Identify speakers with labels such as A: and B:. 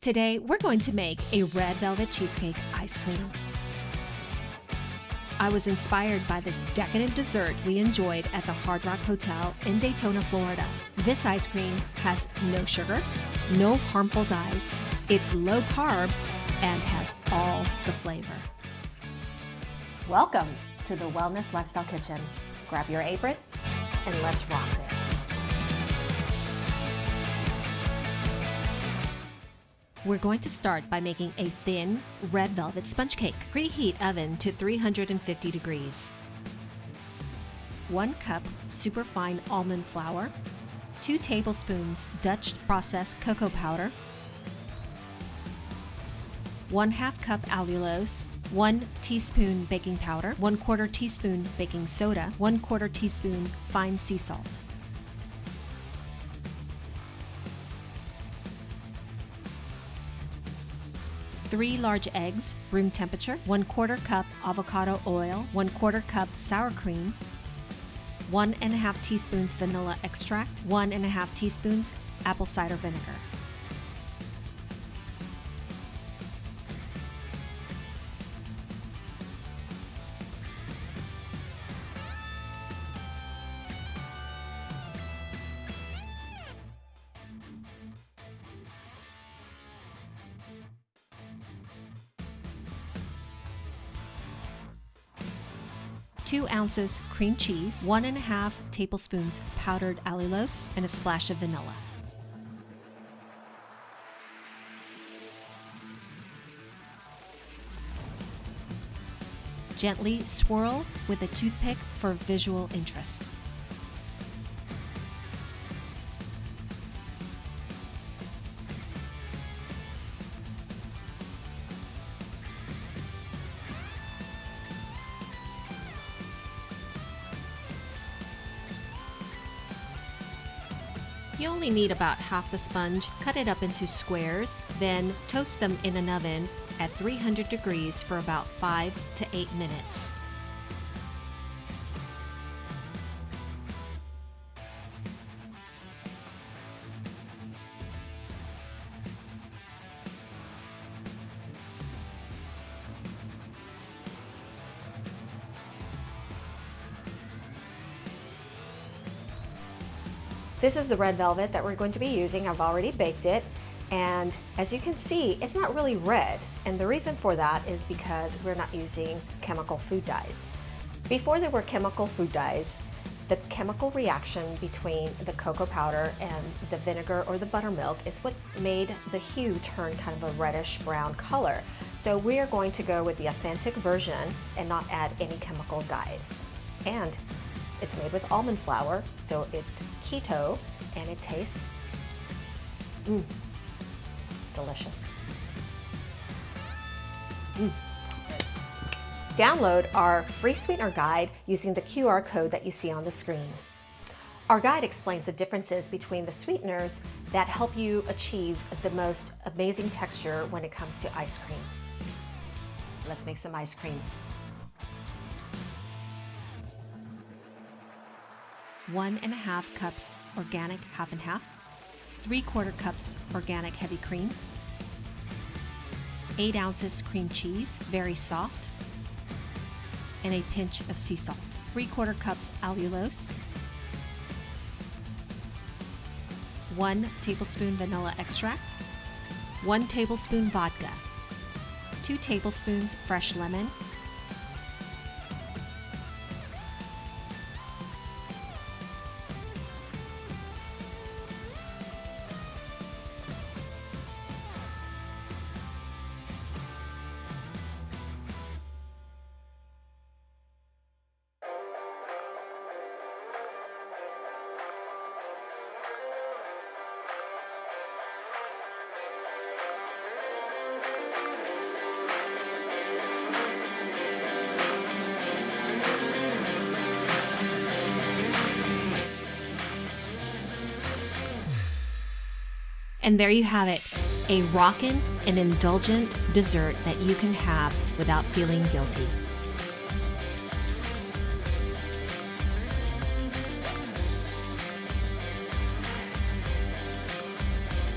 A: Today, we're going to make a red velvet cheesecake ice cream. I was inspired by this decadent dessert we enjoyed at the Hard Rock Hotel in Daytona, Florida. This ice cream has no sugar, no harmful dyes, it's low carb, and has all the flavor. Welcome to the Wellness Lifestyle Kitchen. Grab your apron and let's rock this. We're going to start by making a thin red velvet sponge cake. Preheat oven to 350 degrees. 1 cup superfine almond flour, 2 tablespoons Dutch processed cocoa powder, 1/2 cup allulose, 1 teaspoon baking powder, 1/4 teaspoon baking soda, 1/4 teaspoon fine sea salt. Three large eggs, room temperature, 1/4 cup avocado oil, 1/4 cup sour cream, 1½ teaspoons vanilla extract, 1½ teaspoons apple cider vinegar. Two ounces cream cheese, 1½ tablespoons powdered allulose, and a splash of vanilla. Gently swirl with a toothpick for visual interest. You only need about half the sponge. Cut it up into squares, then toast them in an oven at 300 degrees for about 5 to 8 minutes. This is the red velvet that we're going to be using. I've already baked it, and as you can see, it's not really red, and the reason for that is because we're not using chemical food dyes. Before there were chemical food dyes, the chemical reaction between the cocoa powder and the vinegar or the buttermilk is what made the hue turn kind of a reddish brown color. So we are going to go with the authentic version and not add any chemical dyes. And it's made with almond flour, so it's keto, and it tastes delicious. Download our free sweetener guide using the QR code that you see on the screen. Our guide explains the differences between the sweeteners that help you achieve the most amazing texture when it comes to ice cream. Let's make some ice cream. 1½ cups organic half and half, 3/4 cups organic heavy cream, 8 ounces cream cheese, very soft, and a pinch of sea salt, 3/4 cups allulose, 1 tablespoon vanilla extract, 1 tablespoon vodka, 2 tablespoons fresh lemon, and there you have it, a rockin' and indulgent dessert that you can have without feeling guilty.